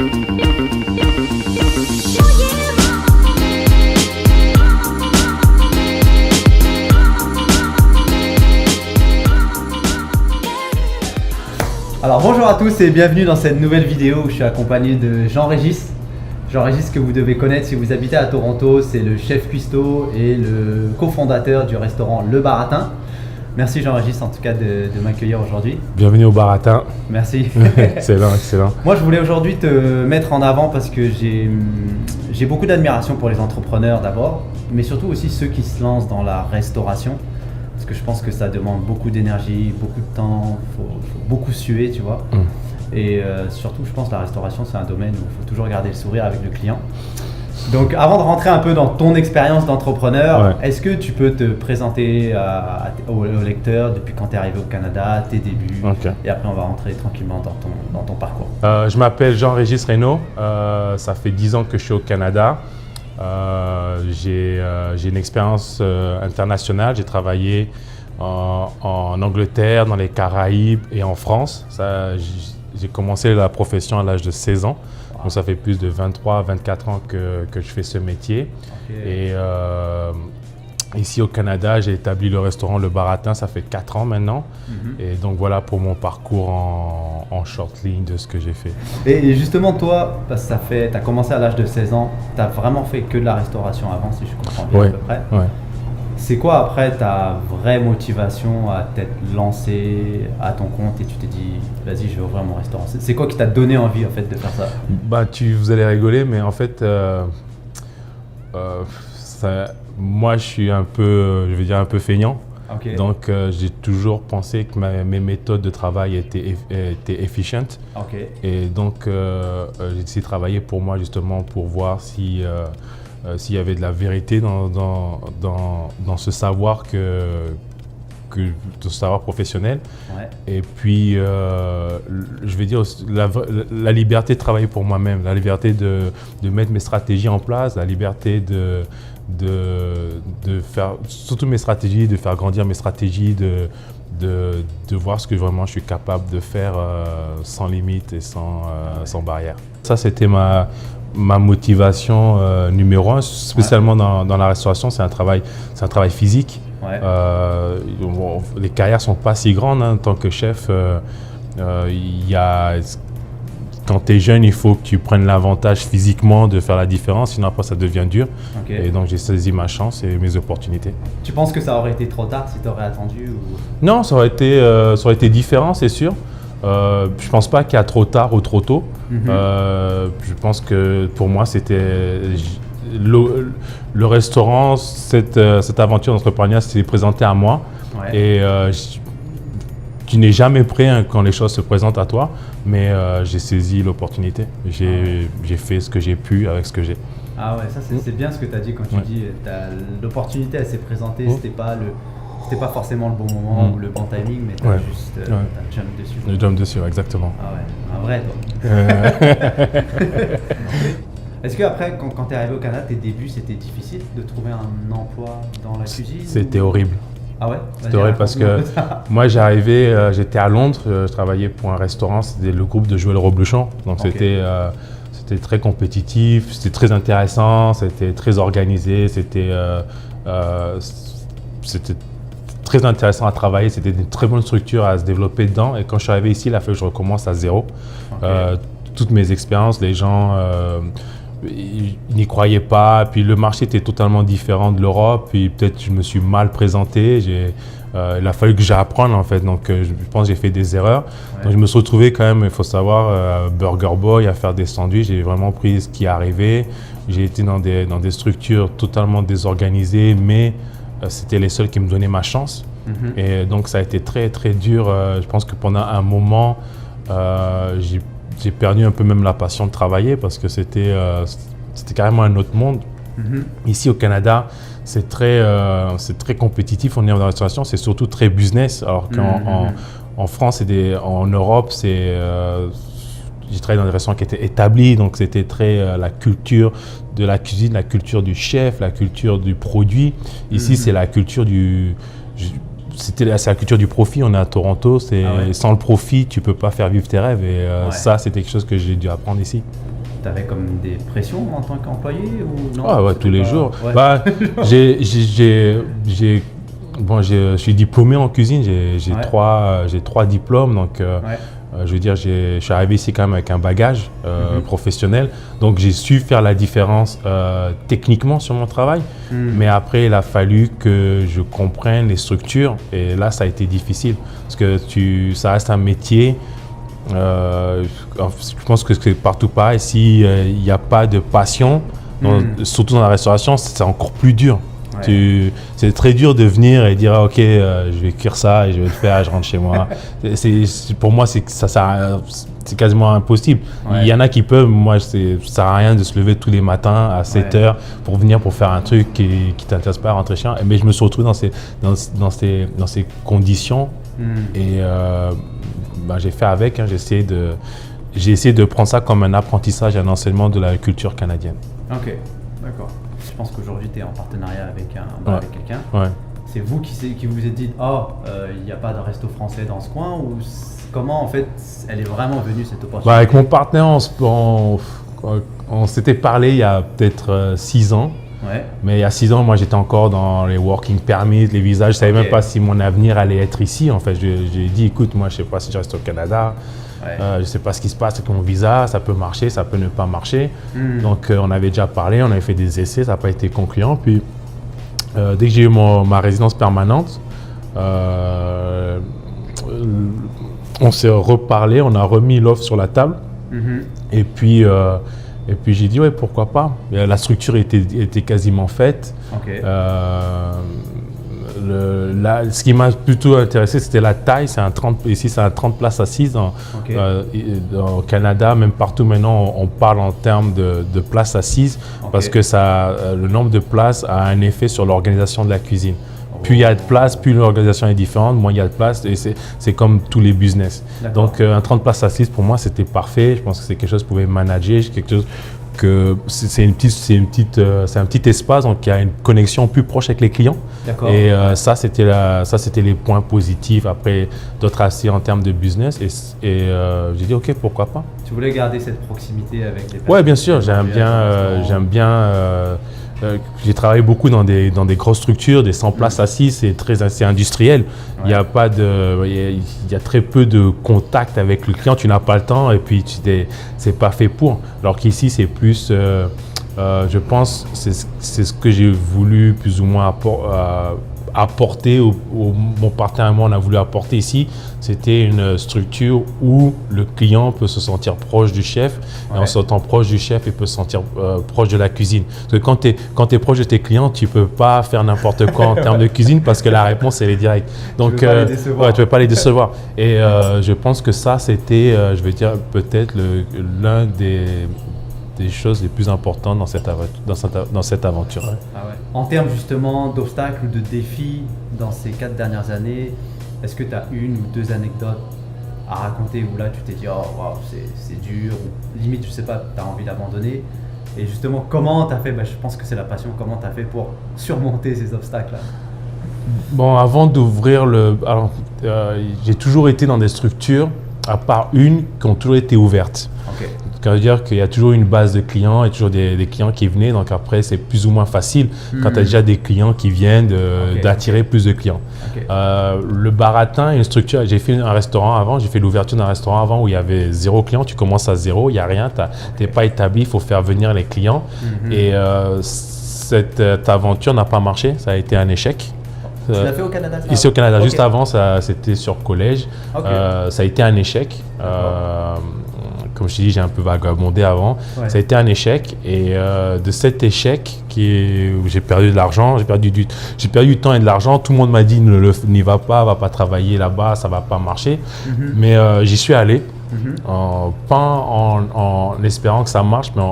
Alors bonjour à tous et bienvenue dans cette nouvelle vidéo où je suis accompagné de Jean-Régis. Jean-Régis que vous devez connaître si vous habitez à Toronto, c'est le chef cuistot et le cofondateur du restaurant Le Baratin. Merci Jean-Régis en tout cas de m'accueillir aujourd'hui. Bienvenue au Baratin. Merci. Excellent, excellent. Moi je voulais aujourd'hui te mettre en avant parce que j'ai beaucoup d'admiration pour les entrepreneurs d'abord, mais surtout aussi ceux qui se lancent dans la restauration. Parce que je pense que ça demande beaucoup d'énergie, beaucoup de temps, faut beaucoup suer, tu vois. Et surtout, je pense que la restauration, c'est un domaine où il faut toujours garder le sourire avec le client. Donc, avant de rentrer un peu dans ton expérience d'entrepreneur, est-ce que tu peux te présenter aux lecteurs depuis quand tu es arrivé au Canada, tes débuts, et après on va rentrer tranquillement dans ton parcours. Je m'appelle Jean-Régis Reynaud, ça fait 10 ans que je suis au Canada. J'ai une expérience internationale, j'ai travaillé en Angleterre, dans les Caraïbes et en France. J'ai commencé la profession à l'âge de 16 ans, donc ça fait plus de 23-24 ans que je fais ce métier. Et ici au Canada, j'ai établi le restaurant Le Baratin, ça fait 4 ans maintenant. Et donc voilà pour mon parcours en short ligne de ce que j'ai fait. Et justement toi, parce que tu as commencé à l'âge de 16 ans, tu as vraiment fait que de la restauration avant, si je comprends bien à peu près. C'est quoi après ta vraie motivation à t'être lancé à ton compte et tu t'es dit vas-y je vais ouvrir mon restaurant? C'est quoi qui t'a donné envie en fait de faire ça? Vous allez rigoler mais en fait moi je suis un peu, je vais dire un peu feignant. Donc j'ai toujours pensé que mes méthodes de travail étaient efficientes. Et donc j'ai décidé de travailler pour moi justement pour voir s'il y avait de la vérité dans ce savoir ce savoir professionnel. Et puis je vais dire la liberté de travailler pour moi-même, la liberté de mettre mes stratégies en place, la liberté de faire surtout mes stratégies, de faire grandir mes stratégies, de voir ce que vraiment je suis capable de faire sans limite et sans barrière. Ça c'était ma motivation numéro 1, spécialement dans la restauration, c'est un travail physique. Les carrières sont pas si grandes en tant que chef. Quand tu es jeune, il faut que tu prennes l'avantage physiquement de faire la différence, sinon après ça devient dur. Et donc j'ai saisi ma chance et mes opportunités. Tu penses que ça aurait été trop tard si tu aurais attendu ou... Non, ça aurait été différent, c'est sûr. Je pense pas qu'il y a trop tard ou trop tôt. Je pense que pour moi, c'était le restaurant, cette aventure d'entrepreneuriat s'est présentée à moi. Et tu n'es jamais prêt quand les choses se présentent à toi, mais j'ai saisi l'opportunité. J'ai fait ce que j'ai pu avec ce que j'ai. Ah ouais, ça c'est bien ce que tu as dit quand tu dis l'opportunité elle s'est présentée, c'était pas forcément le bon moment ou le bon timing, mais tu as juste t'as jump dessus. Le jump dessus, exactement. Ah ouais, un vrai toi. Est-ce que après, quand tu es arrivé au Canada, tes débuts, c'était difficile de trouver un emploi dans la cuisine? C'était horrible. Ah ouais? C'était horrible parce que moi j'arrivais, j'étais à Londres, je travaillais pour un restaurant, c'était le groupe de Joël Robuchon, donc c'était très compétitif, c'était très intéressant, c'était très organisé, c'était très intéressant à travailler, c'était une très bonne structure à se développer dedans. Et quand je suis arrivé ici, il a fallu que je recommence à zéro. Toutes mes expériences, les gens ils n'y croyaient pas. Puis le marché était totalement différent de l'Europe. Puis peut-être je me suis mal présenté. Il a fallu que j'apprenne en fait. Donc je pense que j'ai fait des erreurs. Donc je me suis retrouvé quand même, il faut savoir, Burger Boy à faire des sandwichs. J'ai vraiment pris ce qui arrivait. J'ai été dans des structures totalement désorganisées, mais c'était les seuls qui me donnaient ma chance. Et donc ça a été très très dur. Je pense que pendant un moment, j'ai perdu un peu même la passion de travailler parce que c'était carrément un autre monde. Ici au Canada, c'est très compétitif. On est dans la restauration, c'est surtout très business. Alors qu'en France et en Europe, j'ai travaillé dans des restaurants qui étaient établis, donc c'était très la culture de la cuisine, la culture du chef, la culture du produit. Ici, c'est la culture c'est la culture du profit. On est à Toronto, sans le profit, tu peux pas faire vivre tes rêves. Et ça, c'est quelque chose que j'ai dû apprendre ici. Tu avais comme des pressions en tant qu'employé ou non? Ah ouais, tous les jours. Ouais. Bah, je suis diplômé en cuisine, j'ai trois diplômes, donc je veux dire, je suis arrivé ici quand même avec un bagage professionnel, donc j'ai su faire la différence techniquement sur mon travail, mais après il a fallu que je comprenne les structures et là ça a été difficile parce que ça reste un métier. Je pense que c'est partout pareil, s'il n'y a pas de passion, surtout dans la restauration, c'est encore plus dur. Ouais. C'est très dur de venir et dire ok, je vais cuire ça et je vais le faire, je rentre chez moi. Pour moi, c'est c'est quasiment impossible. Ouais. Il y en a qui peuvent, moi, ça sert à rien de se lever tous les matins à 7 heures pour venir pour faire un truc qui t'intéresse pas à rentrer chez moi. Mais je me suis retrouvé dans ces conditions et j'ai fait avec. J'ai essayé de prendre ça comme un apprentissage, un enseignement de la culture canadienne. Ok, d'accord. Je pense qu'aujourd'hui, tu es en partenariat avec quelqu'un. Ouais. C'est vous qui vous êtes dit « il n'y a pas de resto français dans ce coin » ou comment, en fait, elle est vraiment venue, cette opportunité? Avec mon partenaire, on s'était parlé il y a peut-être 6 ans. Ouais. Mais il y a 6 ans, moi, j'étais encore dans les working permits, les visas. Je ne savais même pas si mon avenir allait être ici. En fait, j'ai dit « Écoute, moi, je ne sais pas si je reste au Canada. » je ne sais pas ce qui se passe avec mon visa, ça peut marcher, ça peut ne pas marcher. Donc, on avait déjà parlé, on avait fait des essais, ça n'a pas été concluant. Puis, dès que j'ai eu ma résidence permanente, on s'est reparlé, on a remis l'offre sur la table. Et puis j'ai dit, ouais, pourquoi pas. La structure était quasiment faite. Okay. Ce qui m'a plutôt intéressé, c'était la taille. Ici, c'est un 30 places assises. Au Canada, même partout maintenant, on parle en termes de places assises parce que le nombre de places a un effet sur l'organisation de la cuisine. Plus il y a de place, plus l'organisation est différente, moins il y a de place. Et c'est comme tous les business. Donc, un 30 places assises, pour moi, c'était parfait. Je pense que c'est quelque chose que je pouvais manager. Quelque chose c'est un petit espace, donc il y a une connexion plus proche avec les clients. Et ça c'était les points positifs. Après, d'autres aspects en termes de business. Et j'ai dit, ok, pourquoi pas. Tu voulais garder cette proximité avec les personnes? Oui, bien sûr. J'aime bien. J'ai travaillé beaucoup dans des grosses structures, des 100 places assises, c'est industriel. Ouais. Il y a très peu de contact avec le client, tu n'as pas le temps et puis c'est pas fait pour. Alors qu'ici, c'est plus, je pense, c'est ce que j'ai voulu plus ou moins apporter, mon partenaire et moi, on a voulu apporter ici. C'était une structure où le client peut se sentir proche du chef. Et en se sentant proche du chef, il peut se sentir proche de la cuisine. Parce que quand tu es proche de tes clients, tu ne peux pas faire n'importe quoi en termes de cuisine parce que la réponse, elle est directe. Donc, tu ne peux pas les décevoir. Et je pense que ça, c'était, je vais dire, peut-être l'un des choses les plus importantes dans cette aventure. En termes justement d'obstacles ou de défis dans ces 4 dernières années, est-ce que tu as une ou 2 anecdotes à raconter où là tu t'es dit c'est dur ou limite je sais pas, tu as envie d'abandonner et justement comment tu as fait, je pense que c'est la passion, comment tu as fait pour surmonter ces obstacles là? Bon, avant d'ouvrir j'ai toujours été dans des structures à part une qui ont toujours été ouvertes. Ça veut dire qu'il y a toujours une base de clients et toujours des clients qui venaient. Donc après, c'est plus ou moins facile quand tu as déjà des clients qui viennent d'attirer plus de clients. Le baratin, une structure, j'ai fait un restaurant avant, j'ai fait l'ouverture d'un restaurant avant où il y avait 0 client. Tu commences à 0, il n'y a rien, tu n'es pas établi, il faut faire venir les clients. Et cette aventure n'a pas marché, ça a été un échec. Tu l'as fait au Canada? Ici au Canada, juste avant, c'était sur collège. Ça a été un échec. Comme je te dis, j'ai un peu vagabondé avant. Ça a été un échec et de cet échec où j'ai perdu de l'argent, j'ai perdu du temps et de l'argent. Tout le monde m'a dit n'y va pas travailler là-bas, ça va pas marcher. Mais j'y suis allé, pas en espérant que ça marche, mais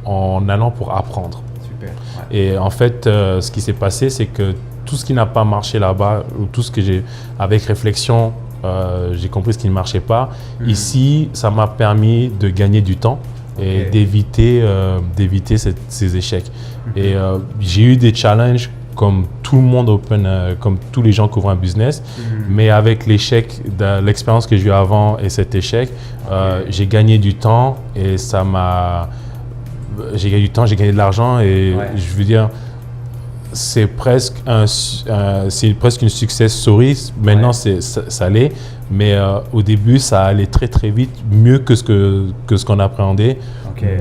en allant pour apprendre. Super. Et en fait, ce qui s'est passé, c'est que tout ce qui n'a pas marché là-bas, ou tout ce que j'ai, avec réflexion, j'ai compris ce qui ne marchait pas. Ici, ça m'a permis de gagner du temps et d'éviter ces échecs. Et j'ai eu des challenges comme tout le monde comme tous les gens qui ouvrent un business, mais avec l'échec, l'expérience que j'ai eue avant et cet échec, j'ai gagné du temps et j'ai gagné du temps, j'ai gagné de l'argent et je veux dire, c'est presque une success story. Maintenant, ça l'est, mais au début, ça allait très très vite, mieux que ce qu'on appréhendait,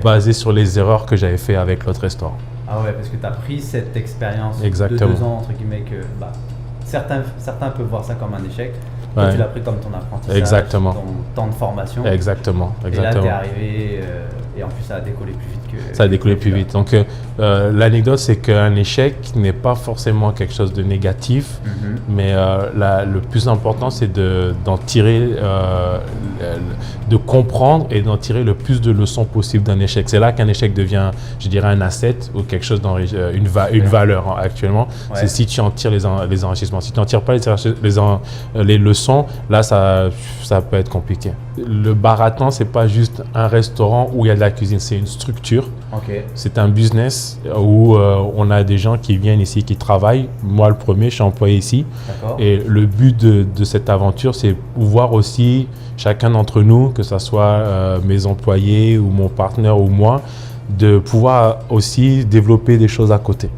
basé sur les erreurs que j'avais fait avec l'autre restaurant. Ah ouais, parce que tu as pris cette expérience de 2 ans, entre guillemets, que certains peuvent voir ça comme un échec. Toi, tu l'as pris comme ton apprentissage, ton temps de formation. Exactement. Et là, tu es arrivé et en plus, ça a décollé plus vite que... Ça a décollé plus vite. Donc, l'anecdote, c'est qu'un échec n'est pas forcément quelque chose de négatif, mais le plus important, c'est d'en tirer, de comprendre et d'en tirer le plus de leçons possible d'un échec. C'est là qu'un échec devient, je dirais, un asset ou quelque chose une valeur actuellement. C'est si tu en tires les enrichissements. Si tu n'en tires pas les leçons, là, ça peut être compliqué. Le baratin, c'est pas juste un restaurant où il y a de la cuisine, c'est une structure. C'est un business où on a des gens qui viennent ici, qui travaillent. Moi, le premier, je suis employé ici. Et le but de cette aventure, c'est pouvoir aussi, chacun d'entre nous, que ce soit mes employés ou mon partenaire ou moi, de pouvoir aussi développer des choses à côté.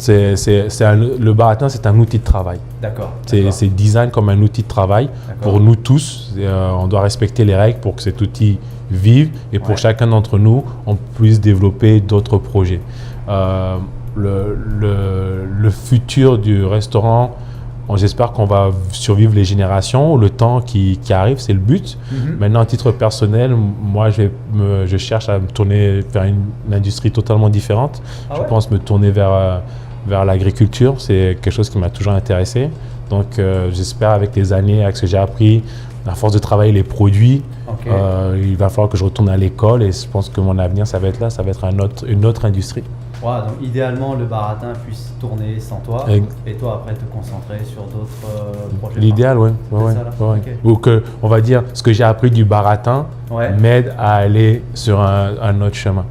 Le baratin, c'est un outil de travail. C'est design comme un outil de travail pour nous tous. On doit respecter les règles pour que cet outil vive et pour chacun d'entre nous, on puisse développer d'autres projets. Le futur du restaurant, j'espère qu'on va survivre les générations, le temps qui arrive, c'est le but. Maintenant, à titre personnel, moi, je cherche à me tourner vers une industrie totalement différente. Je pense me tourner vers l'agriculture. C'est quelque chose qui m'a toujours intéressé. Donc, j'espère avec les années, avec ce que j'ai appris, à force de travailler les produits, il va falloir que je retourne à l'école et je pense que mon avenir, ça va être là, ça va être une autre industrie. Donc idéalement, le baratin puisse tourner sans toi et toi après te concentrer sur d'autres projets. L'idéal, oui. Ou que, on va dire, ce que j'ai appris du baratin m'aide à aller sur un autre chemin.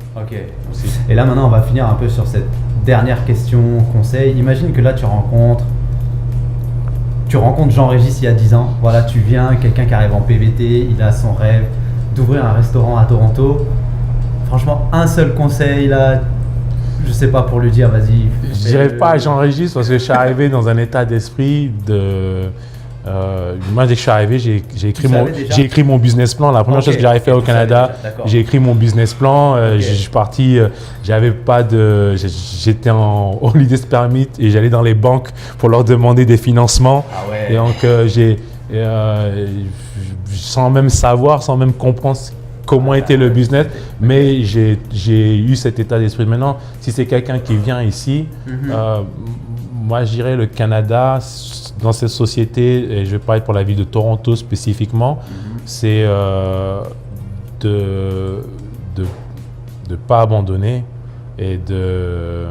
Et là maintenant, on va finir un peu sur cette dernière question conseil. Imagine que là tu rencontres Jean-Régis il y a 10 ans. Voilà, tu viens, quelqu'un qui arrive en PVT, il a son rêve d'ouvrir un restaurant à Toronto. Franchement, un seul conseil là. Je sais pas pour lui dire, vas-y. Je dirais pas à Jean-Régis parce que je suis arrivé dans un état d'esprit de. Moi, dès que je suis arrivé, j'ai écrit mon business plan. La première chose que j'avais fait au Canada, j'ai écrit mon business plan. Je suis parti, j'étais en holiday permit et j'allais dans les banques pour leur demander des financements. Et donc, sans même savoir, sans même comprendre comment était le business, mais j'ai eu cet état d'esprit. Maintenant, si c'est quelqu'un qui vient ici, moi je dirais le Canada, dans cette société, et je vais parler pour la ville de Toronto spécifiquement, c'est de pas abandonner et de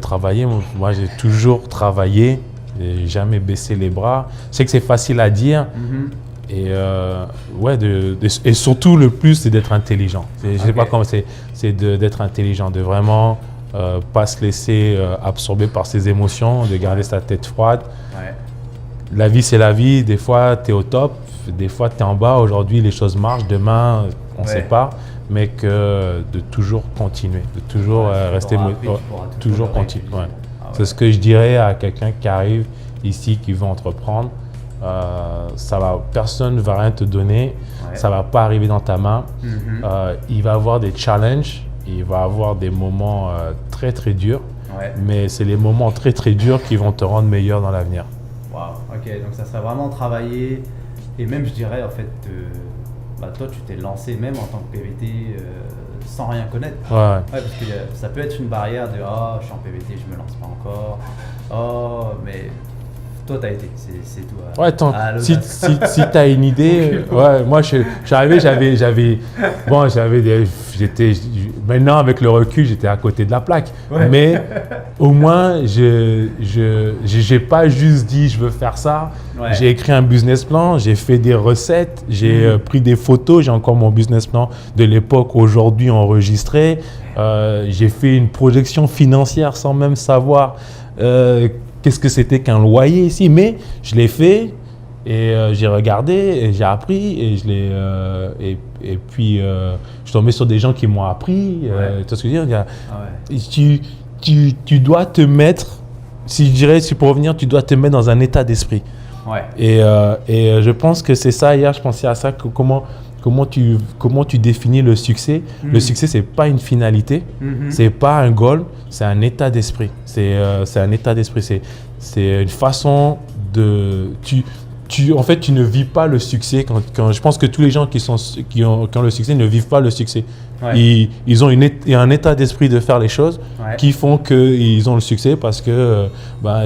travailler. Moi j'ai toujours travaillé et jamais baissé les bras. Je sais que c'est facile à dire. Et, et surtout, le plus, c'est d'être intelligent. Je sais pas comment c'est d'être intelligent, de vraiment pas se laisser absorber par ses émotions, de garder sa tête froide. La vie, c'est la vie. Des fois, tu es au top, des fois, tu es en bas. Aujourd'hui, les choses marchent. Demain, on ne sait pas. Mais que de toujours continuer, de toujours rester... toujours continuer. C'est ce que je dirais à quelqu'un qui arrive ici, qui veut entreprendre. Personne ne va rien te donner, ça va pas arriver dans ta main. Il va avoir des challenges, il va avoir des moments très très durs, mais c'est les moments très très durs qui vont te rendre meilleur dans l'avenir. Donc ça serait vraiment travailler et même je dirais en fait, toi tu t'es lancé même en tant que PVT sans rien connaître. Parce que ça peut être une barrière de je suis en PVT, je me lance pas encore. Mais toi, tu as été. C'est tout. Ouais, attends, si tu as une idée, ouais, moi je suis arrivé, maintenant avec le recul, j'étais à côté de la plaque. Ouais. Mais au moins, je n'ai pas juste dit je veux faire ça. Ouais. J'ai écrit un business plan, j'ai fait des recettes, j'ai pris des photos, j'ai encore mon business plan de l'époque aujourd'hui enregistré. J'ai fait une projection financière sans même savoir qu'est-ce que c'était qu'un loyer ici, mais je l'ai fait et j'ai regardé et j'ai appris et et puis je suis tombé sur des gens qui m'ont appris. Tu vois ce que je veux dire? Tu dois te mettre, si pour revenir, tu dois te mettre dans un état d'esprit. Ouais. Et je pense que c'est ça. Hier, je pensais à ça, comment tu définis le succès. Le succès, c'est pas une finalité, c'est pas un goal, c'est un état d'esprit. C'est un état d'esprit. C'est une façon de… En fait, tu ne vis pas le succès. Quand je pense que tous les gens qui ont le succès ne vivent pas le succès. Ouais. Ils ont un état d'esprit de faire les choses qui font qu'ils ont le succès parce que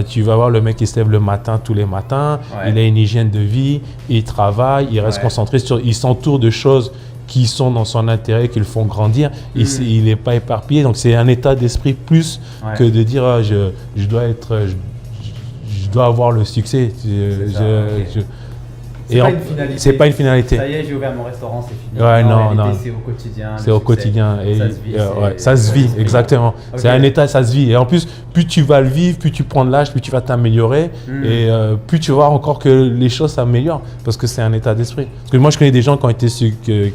tu vas voir le mec qui se lève le matin, tous les matins, il a une hygiène de vie, il travaille, il reste concentré il s'entoure de choses qui sont dans son intérêt, qui le font grandir. Il n'est pas éparpillé. Donc, c'est un état d'esprit plus que de dire je dois avoir le succès. C'est pas une finalité. Ça y est, j'ai ouvert mon restaurant, c'est fini. Ouais, non. C'est au quotidien. C'est au quotidien. Et ça se vit, exactement. Okay. C'est un état, ça se vit. Et en plus, plus tu vas le vivre, plus tu prends de l'âge, plus tu vas t'améliorer. Et plus tu vas voir encore que les choses s'améliorent. Parce que c'est un état d'esprit. Parce que moi, je connais des gens qui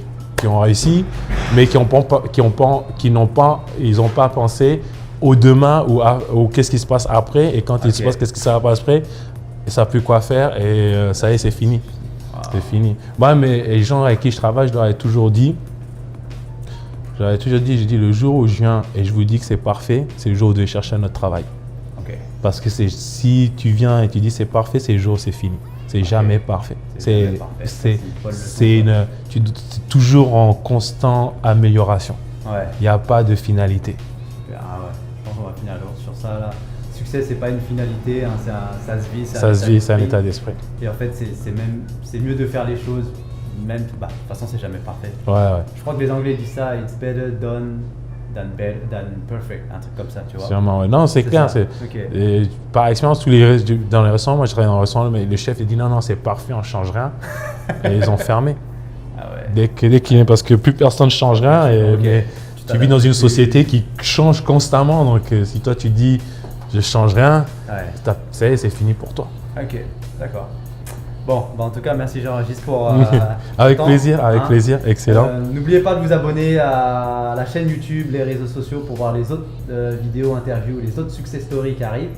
ont réussi, mais ils n'ont pas pensé au demain ou qu'est-ce qui se passe après. Et quand il se passe, qu'est-ce qui ça passe après, ils ne savent plus quoi faire et ça y est, c'est fini. C'est fini. Moi, mais les gens avec qui je travaille, je leur ai toujours dit, j'ai dit, le jour où je viens et je vous dis que c'est parfait, c'est le jour où vous devez chercher un autre travail. Parce que si tu viens et tu dis c'est parfait, c'est le jour où c'est fini. C'est jamais parfait. C'est toujours en constante amélioration. Il n'y a pas de finalité. Je pense qu'on va finir sur ça là. Succès, c'est pas une finalité, hein, ça se vit. Ça se vit, c'est un état d'esprit. Et en fait, c'est mieux de faire les choses, même, de toute façon, c'est jamais parfait. Je crois que les Anglais disent ça, it's better done than perfect, un truc comme ça, tu vois. Sûrement, non, c'est clair. Et par expérience, dans les restaurants, moi je travaille dans le restaurant, mais le chef il dit non, c'est parfait, on ne change rien. Et ils ont fermé. Dès qu'il vient, parce que plus personne ne change rien. Mais tu vis dans une société qui change constamment, donc si toi tu dis je change rien, c'est fini pour toi. Ok, d'accord. Bon, en tout cas, merci Jean-Régis pour avec plaisir, excellent. N'oubliez pas de vous abonner à la chaîne YouTube, les réseaux sociaux pour voir les autres vidéos, interviews, les autres success stories qui arrivent.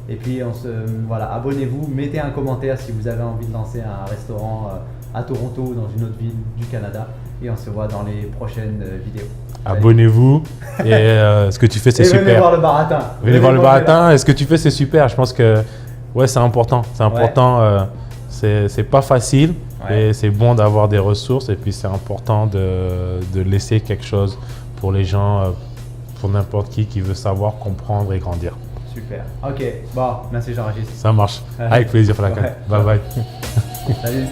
Et puis, abonnez-vous, mettez un commentaire si vous avez envie de lancer un restaurant à Toronto ou dans une autre ville du Canada. Et on se voit dans les prochaines vidéos. Abonnez-vous et ce que tu fais, c'est super. Venez voir le baratin. Venez voir le baratin et ce que tu fais, c'est super. Je pense que c'est important. C'est important. C'est pas facile et c'est bon d'avoir des ressources et puis c'est important de laisser quelque chose pour les gens, pour n'importe qui veut savoir, comprendre et grandir. Super. Ok. Bon, merci Jean-Régis. Ça marche. Avec plaisir, Flacan. Bye bye. Salut.